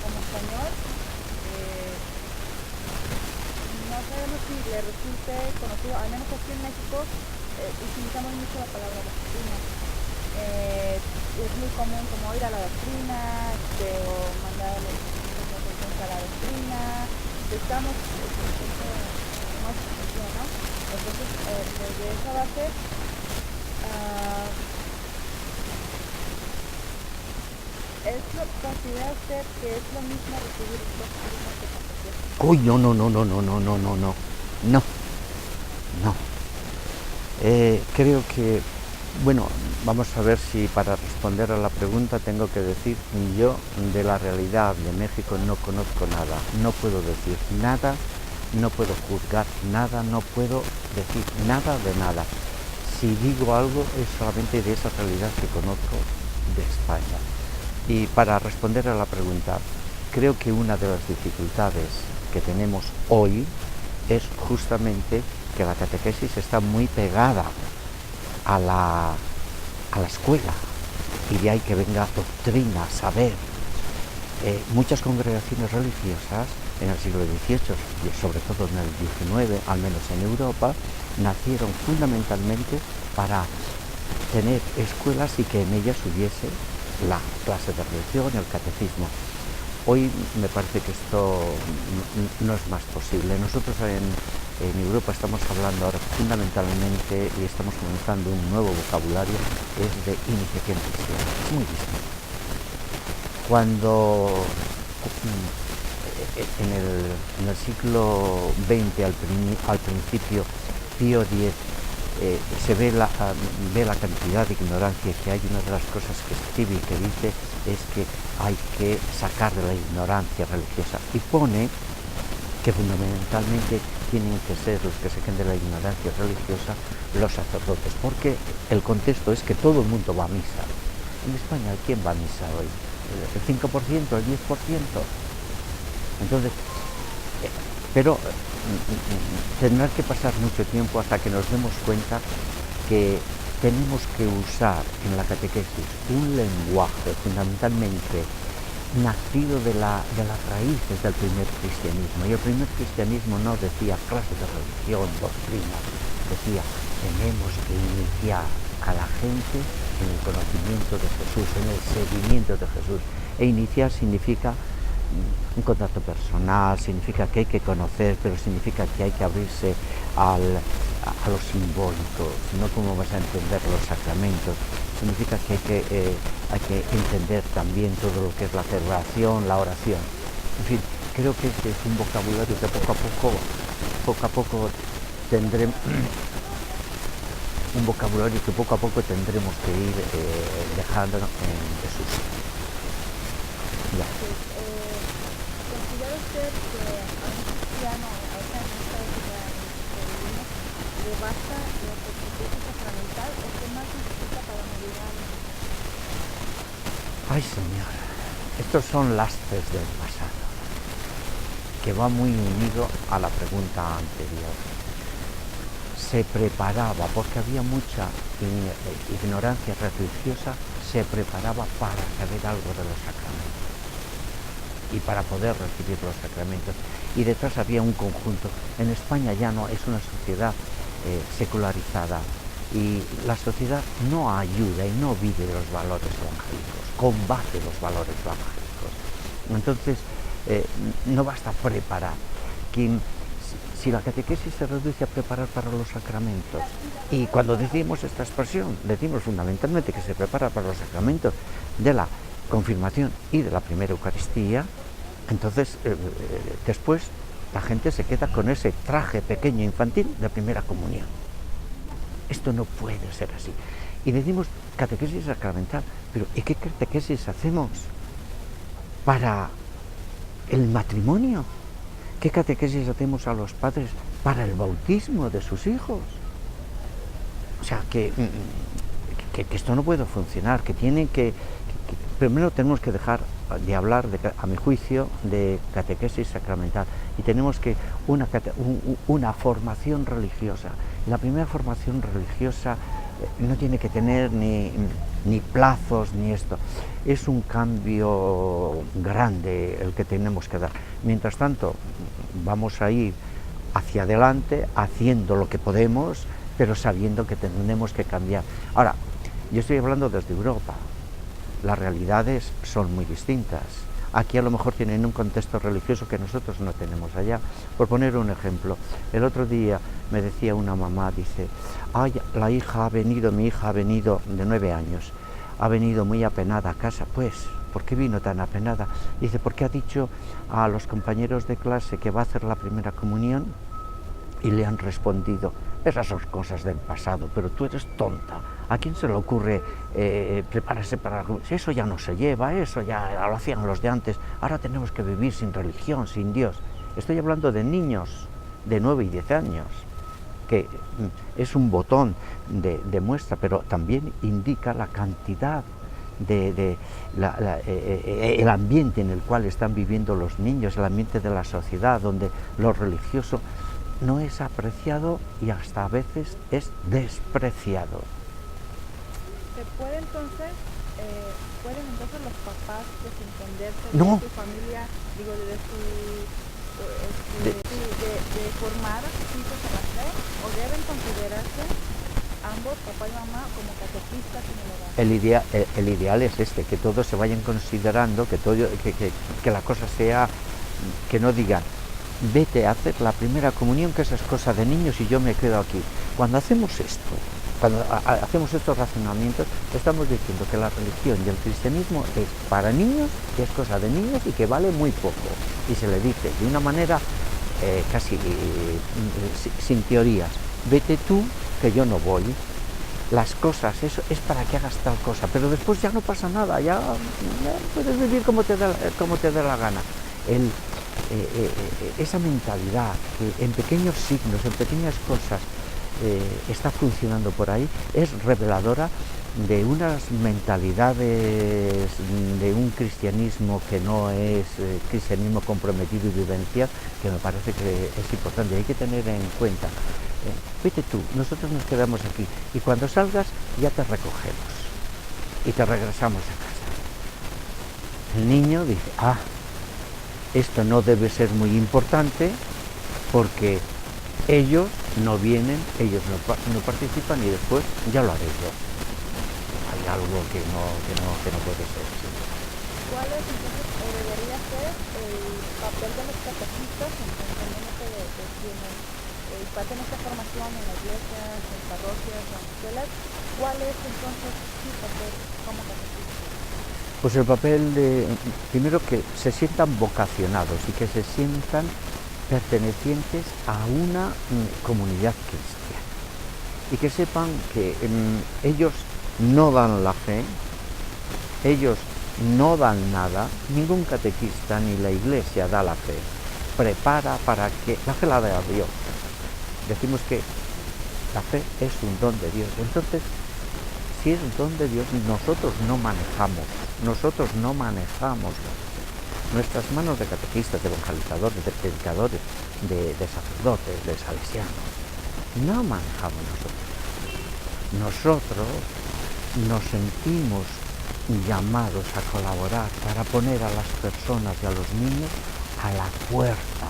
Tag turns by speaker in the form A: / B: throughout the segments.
A: como español, no sabemos si le resulte conocido, al menos aquí en México utilizamos mucho la palabra doctrina. Es muy común como ir a la doctrina, o mandar a los niños a la doctrina, estamos como esa expresión, ¿no? Entonces, desde esa base, ¿considera usted que es lo mismo recibir doctrina que catequesis?
B: Uy, no, no, no, no, no, no, no, no, no, no, no. Creo que, bueno, vamos a ver si para responder a la pregunta tengo que decir, yo de la realidad de México no conozco nada, no puedo decir nada, no puedo juzgar nada, no puedo decir nada de nada. Si digo algo es solamente de esa realidad que conozco de España. Y para responder a la pregunta, creo que una de las dificultades que tenemos hoy es justamente que la catequesis está muy pegada a la escuela, y de ahí que venga doctrina, saber. Muchas congregaciones religiosas en el siglo XVIII y sobre todo en el XIX, al menos en Europa, nacieron fundamentalmente para tener escuelas y que en ellas hubiese la clase de religión, el catecismo. Hoy me parece que esto no es más posible. Nosotros en Europa estamos hablando ahora fundamentalmente y estamos comenzando un nuevo vocabulario, es de iniciación cristiana. Es muy distinto. Cuando en el siglo XX, al principio, Pío X se ve la cantidad de ignorancia que hay. Una de las cosas que escribe y que dice es que hay que sacar de la ignorancia religiosa, y pone que fundamentalmente tienen que ser los que saquen de la ignorancia religiosa los sacerdotes, porque el contexto es que todo el mundo va a misa. En España, ¿quién va a misa hoy? ¿El 5%, el 10%? Entonces, pero tendrá que pasar mucho tiempo hasta que nos demos cuenta que tenemos que usar en la catequesis un lenguaje fundamentalmente nacido de las raíces del primer cristianismo. Y el primer cristianismo no decía clases de religión, doctrina, decía tenemos que iniciar a la gente en el conocimiento de Jesús, en el seguimiento de Jesús. E iniciar significa un contacto personal, significa que hay que conocer, pero significa que hay que abrirse a lo simbólico, no como vas a entender los sacramentos. Significa que hay que entender también todo lo que es la celebración, la oración. En fin, creo que este es un vocabulario que poco a poco tendremos, un vocabulario que poco a poco tendremos que ir dejando en desuso. Ya.
A: ¿Considera usted que a un cristiano, ahorita en esta época que vivimos, le basta la catequesis sacramental o qué más necesita para morir a alguien?
B: Ay, Señor, estos son lastres del pasado, que va muy unido a la pregunta anterior. Se preparaba, porque había mucha ignorancia religiosa, se preparaba para saber algo de los sacramentos y para poder recibir los sacramentos. Y detrás había un conjunto. En España ya no, es una sociedad secularizada, y la sociedad no ayuda y no vive los valores evangélicos, combate los valores evangélicos. Entonces, no basta preparar. Si la catequesis se reduce a preparar para los sacramentos, y cuando decimos esta expresión, decimos fundamentalmente que se prepara para los sacramentos de la confirmación y de la primera Eucaristía, entonces después la gente se queda con ese traje pequeño infantil de primera comunión. Esto no puede ser así. Y decimos catequesis sacramental, pero ¿y qué catequesis hacemos para el matrimonio? ¿Qué catequesis hacemos a los padres para el bautismo de sus hijos? O sea, que esto no puede funcionar, que primero tenemos que dejar de hablar, a mi juicio, de catequesis sacramental, y tenemos que una formación religiosa. La primera formación religiosa no tiene que tener ni plazos, ni esto. Es un cambio grande el que tenemos que dar. Mientras tanto, vamos a ir hacia adelante, haciendo lo que podemos, pero sabiendo que tenemos que cambiar. Ahora, yo estoy hablando desde Europa. Las realidades son muy distintas. Aquí a lo mejor tienen un contexto religioso que nosotros no tenemos allá. Por poner un ejemplo, el otro día me decía una mamá, dice, ay, mi hija ha venido de 9 años, ha venido muy apenada a casa. Pues, ¿por qué vino tan apenada? Dice, porque ha dicho a los compañeros de clase que va a hacer la primera comunión y le han respondido, esas son cosas del pasado, pero tú eres tonta. ¿A quién se le ocurre prepararse para algo? Eso ya no se lleva, eso ya lo hacían los de antes. Ahora tenemos que vivir sin religión, sin Dios. Estoy hablando de niños de 9 y 10 años, que es un botón de muestra, pero también indica la cantidad el ambiente en el cual están viviendo los niños, el ambiente de la sociedad, donde lo religioso no es apreciado y hasta a veces es despreciado.
A: ¿Pueden entonces los papás desentenderse
B: No.
A: de su familia, digo, de formar a sus hijos en la fe, o deben considerarse ambos, papá y mamá, como catequistas en el hogar?
B: El ideal es que todos se vayan considerando, que la cosa sea, que no digan, vete a hacer la primera comunión, que esa es cosa de niños y yo me quedo aquí. Cuando hacemos esto, cuando hacemos estos razonamientos, estamos diciendo que la religión y el cristianismo es para niños, que es cosa de niños y que vale muy poco. Y se le dice de una manera casi sin teorías, vete tú, que yo no voy. Las cosas, eso es para que hagas tal cosa, pero después ya no pasa nada, ya puedes vivir como te dé la gana. Esa mentalidad que en pequeños signos, en pequeñas cosas está funcionando por ahí, es reveladora de unas mentalidades de un cristianismo que no es cristianismo comprometido y vivencial, que me parece que es importante, hay que tener en cuenta. Vete tú, nosotros nos quedamos aquí y cuando salgas ya te recogemos y te regresamos a casa. El niño dice, esto no debe ser muy importante porque ellos no vienen, ellos no participan y después ya lo haré yo. Hay algo que no puede ser. Sí.
A: ¿Cuál es entonces, o debería ser, el papel de los catequistas en de quienes imparten esta formación en las iglesias, en parroquias, en escuelas? ¿Cuál es entonces su papel como catequistas?
B: Pues el papel primero que se sientan vocacionados y que se sientan pertenecientes a una comunidad cristiana y que sepan que ellos no dan la fe, ellos no dan nada, ningún catequista ni la iglesia da la fe, prepara para que la fe la dé a Dios. Decimos que la fe es un don de Dios, entonces si es un don de Dios nosotros no manejamos nuestras manos de catequistas, de evangelizadores, de predicadores, de sacerdotes, de salesianos, no manejamos nosotros. Nosotros nos sentimos llamados a colaborar para poner a las personas y a los niños a la puerta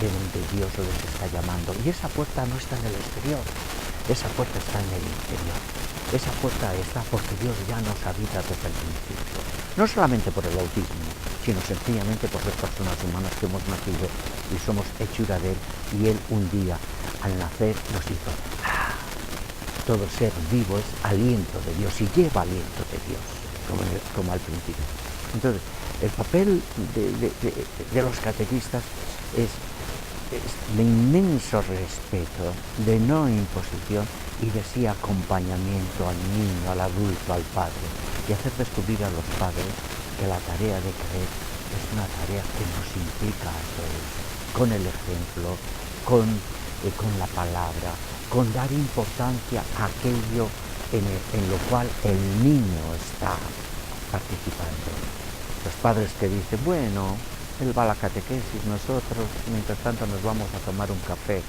B: de donde Dios les está llamando. Y esa puerta no está en el exterior, esa puerta está en el interior. Esa puerta está porque Dios ya nos habita desde el principio. No solamente por el bautismo, sino sencillamente por ser personas humanas que hemos nacido y somos hechura de Él. Y Él un día, al nacer, nos hizo, todo ser vivo es aliento de Dios y lleva aliento de Dios, como al principio. Entonces, el papel de los catequistas es de inmenso respeto, de no imposición y de sí acompañamiento al niño, al adulto, al padre, y hacer descubrir a los padres que la tarea de creer es una tarea que nos implica a todos, con el ejemplo, con la palabra, con dar importancia a aquello en lo cual el niño está participando. Los padres que dicen, bueno, él va a la catequesis, nosotros mientras tanto nos vamos a tomar un café.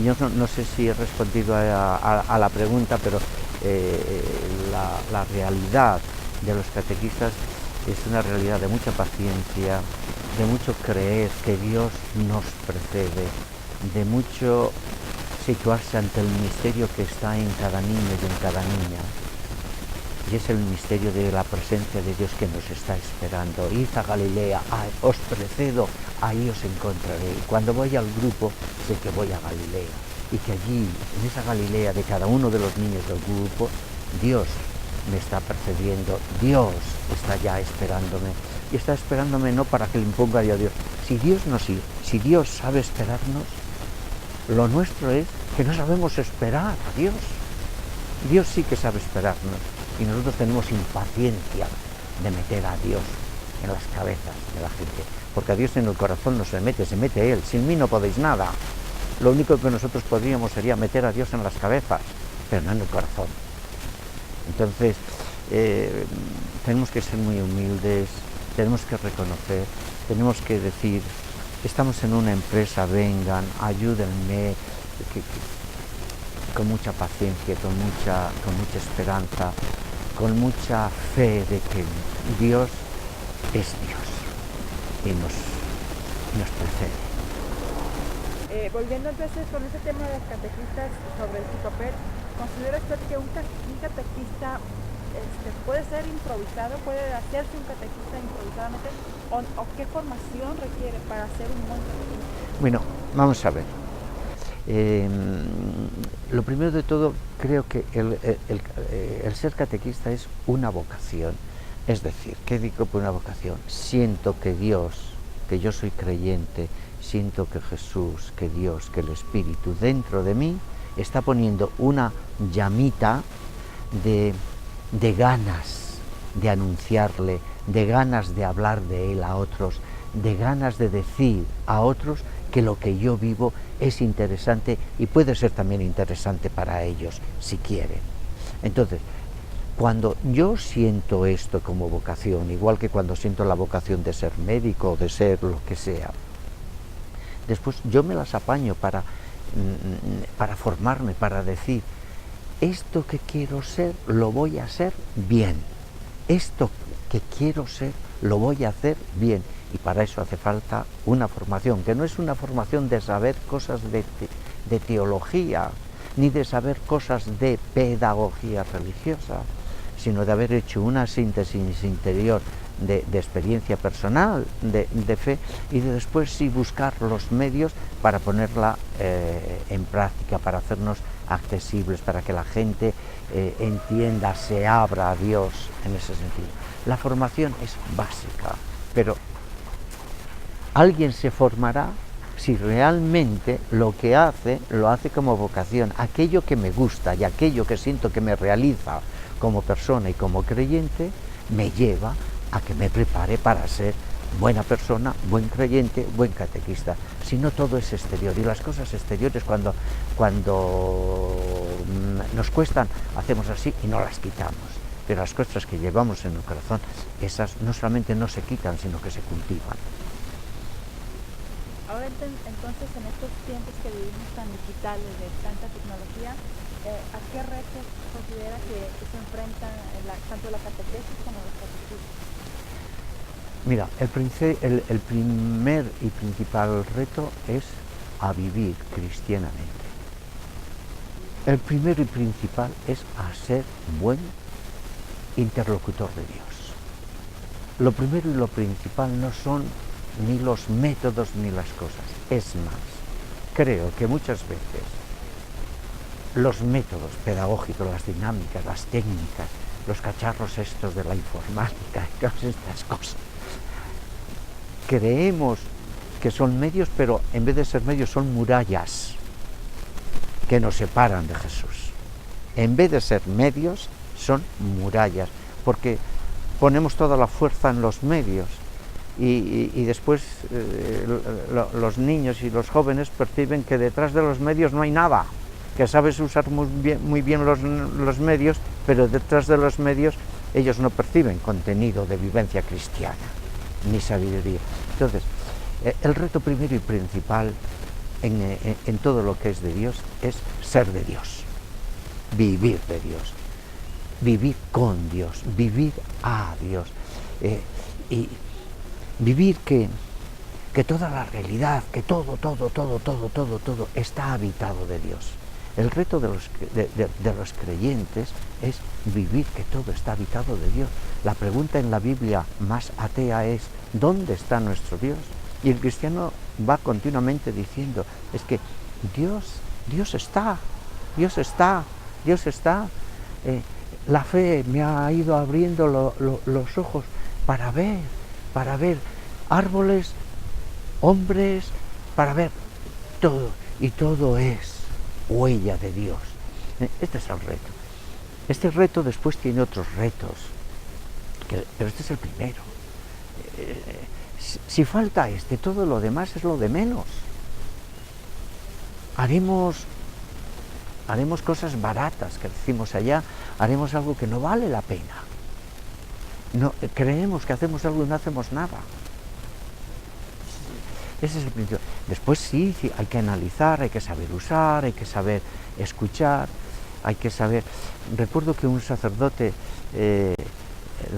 B: yo no sé si he respondido a la pregunta, pero la realidad de los catequistas es una realidad de mucha paciencia, de mucho creer que Dios nos precede, de mucho situarse ante el misterio que está en cada niño y en cada niña. Y es el misterio de la presencia de Dios que nos está esperando. Id a Galilea, os precedo, ahí os encontraré. Y cuando voy al grupo, sé que voy a Galilea. Y que allí, en esa Galilea de cada uno de los niños del grupo, Dios me está precediendo, Dios está ya esperándome. Y está esperándome no para que le imponga yo a Dios. Si Dios sabe esperarnos, lo nuestro es que no sabemos esperar a Dios. Dios sí que sabe esperarnos. Y nosotros tenemos impaciencia de meter a Dios en las cabezas de la gente, porque a Dios en el corazón no se mete Él. Sin mí no podéis nada. Lo único que nosotros podríamos sería meter a Dios en las cabezas, pero no en el corazón. Entonces, tenemos que ser muy humildes, tenemos que reconocer, tenemos que decir, estamos en una empresa, vengan, ayúdenme, con mucha paciencia, con mucha esperanza, con mucha fe de que Dios es Dios y nos precede.
A: Volviendo entonces con ese tema de los catequistas sobre su papel, ¿considera usted que un catequista puede ser improvisado, puede hacerse un catequista improvisadamente, o qué formación requiere para ser un buen catequista?
B: Bueno, vamos a ver. Lo primero de todo, creo que el ser catequista es una vocación. Es decir, ¿qué digo por una vocación? Siento que Dios, que yo soy creyente, siento que Jesús, que Dios, que el Espíritu dentro de mí está poniendo una llamita de ganas de anunciarle, de ganas de hablar de Él a otros, de ganas de decir a otros que lo que yo vivo es interesante y puede ser también interesante para ellos, si quieren. Entonces, cuando yo siento esto como vocación, igual que cuando siento la vocación de ser médico o de ser lo que sea, después yo me las apaño para formarme, para decir, esto que quiero ser, lo voy a hacer bien. Esto que quiero ser, lo voy a hacer bien. Y para eso hace falta una formación, que no es una formación de saber cosas de teología, ni de saber cosas de pedagogía religiosa, sino de haber hecho una síntesis interior de experiencia personal, de fe, y de después sí buscar los medios para ponerla en práctica, para hacernos accesibles, para que la gente entienda, se abra a Dios en ese sentido. La formación es básica, pero alguien se formará si realmente lo que hace, lo hace como vocación, aquello que me gusta y aquello que siento que me realiza como persona y como creyente, me lleva a que me prepare para ser buena persona, buen creyente, buen catequista. Si no, todo es exterior, y las cosas exteriores cuando nos cuestan, hacemos así y no las quitamos. Pero las cosas que llevamos en el corazón, esas no solamente no se quitan, sino que se cultivan.
A: Ahora entonces, en estos tiempos que vivimos tan digitales, de tanta tecnología, ¿a qué retos considera que se enfrentan tanto la catequesis como los catequistas?
B: Mira, el primer y principal reto es a vivir cristianamente. El primero y principal es a ser buen interlocutor de Dios. Lo primero y lo principal no son ni los métodos ni las cosas. Es más, creo que muchas veces los métodos pedagógicos, las dinámicas, las técnicas, los cacharros estos de la informática y todas estas cosas, creemos que son medios, pero en vez de ser medios son murallas que nos separan de Jesús. En vez de ser medios, son murallas, porque ponemos toda la fuerza en los medios y después los niños y los jóvenes perciben que detrás de los medios no hay nada, que sabes usar muy bien los medios, pero detrás de los medios ellos no perciben contenido de vivencia cristiana, ni sabiduría. Entonces, el reto primero y principal en todo lo que es de Dios es ser de Dios, vivir de Dios, vivir con Dios, vivir a Dios, y vivir que toda la realidad, que todo está habitado de Dios. El reto de los creyentes es vivir que todo está habitado de Dios. La pregunta en la Biblia más atea es, ¿dónde está nuestro Dios? Y el cristiano va continuamente diciendo, es que Dios está. La fe me ha ido abriendo los ojos para ver árboles, hombres, para ver todo, y todo es huella de Dios. Este es el reto. Este reto después tiene otros retos, pero este es el primero. Si falta todo lo demás es lo de menos. Haremos cosas baratas, que decimos allá, haremos algo que no vale la pena. No, creemos que hacemos algo y no hacemos nada. Ese es el principio. Después sí, hay que analizar, hay que saber usar, hay que saber escuchar, hay que saber... Recuerdo que un sacerdote,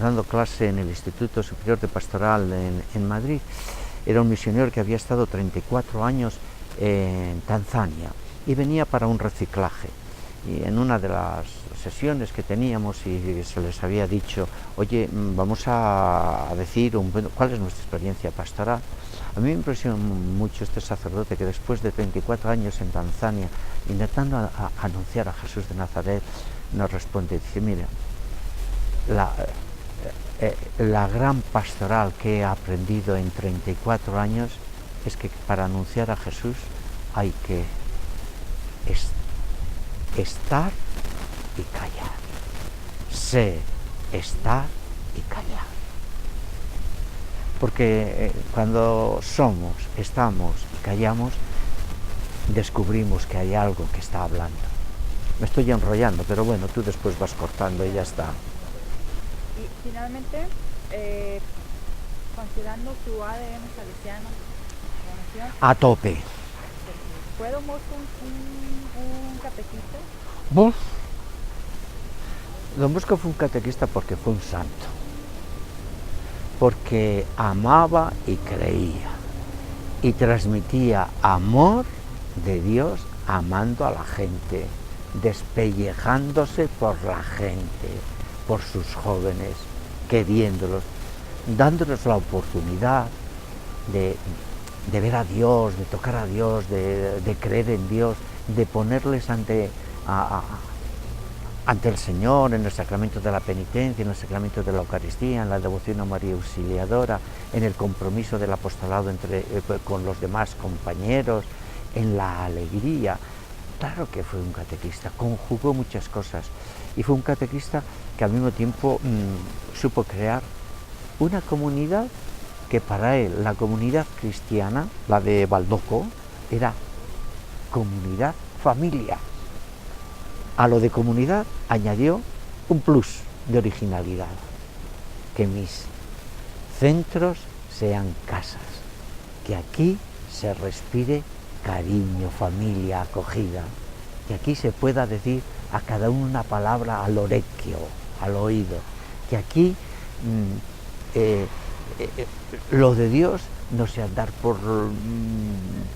B: dando clase en el Instituto Superior de Pastoral en Madrid, era un misionero que había estado 34 años en Tanzania y venía para un reciclaje. Y en una de las sesiones que teníamos y se les había dicho, oye, vamos a decir cuál es nuestra experiencia pastoral. A mí me impresionó mucho este sacerdote que después de 34 años en Tanzania, intentando anunciar a Jesús de Nazaret, nos responde, dice, mira, la gran pastoral que he aprendido en 34 años es que para anunciar a Jesús hay que estar y callar. Sé estar y callar. Porque cuando estamos y callamos, descubrimos que hay algo que está hablando. Me estoy enrollando, pero bueno, tú después vas cortando y ya está.
A: Y finalmente, considerando tu ADN salesiano,
B: A tope.
A: ¿puedo mostrar un catequista?
B: ¿Vos? Don Bosco fue un catequista porque fue un santo, porque amaba y creía, y transmitía amor de Dios amando a la gente, despellejándose por la gente, por sus jóvenes, queriéndolos, dándoles la oportunidad de ver a Dios, de tocar a Dios, de creer en Dios, de ponerles ante el Señor en el sacramento de la penitencia, en el sacramento de la Eucaristía, en la devoción a María Auxiliadora, en el compromiso del apostolado con los demás compañeros, en la alegría. Claro que fue un catequista, conjugó muchas cosas y fue un catequista que al mismo tiempo supo crear una comunidad que para él, la comunidad cristiana, la de Baldoco, era comunidad familia. A lo de comunidad añadió un plus de originalidad, que mis centros sean casas, que aquí se respire cariño, familia, acogida, que aquí se pueda decir a cada uno una palabra al orecchio, al oído, que aquí lo de Dios no sea andar por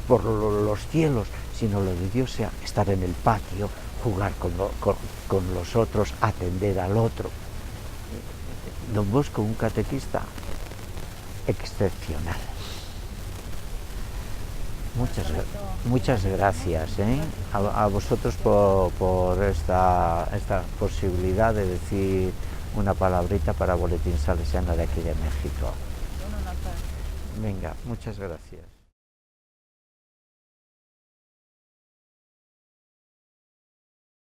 B: los cielos, sino lo de Dios sea estar en el patio, jugar con los otros, atender al otro. Don Bosco, un catequista excepcional. Muchas gracias a vosotros por esta posibilidad de decir una palabrita para Boletín Salesiano de aquí de México. Venga, muchas gracias.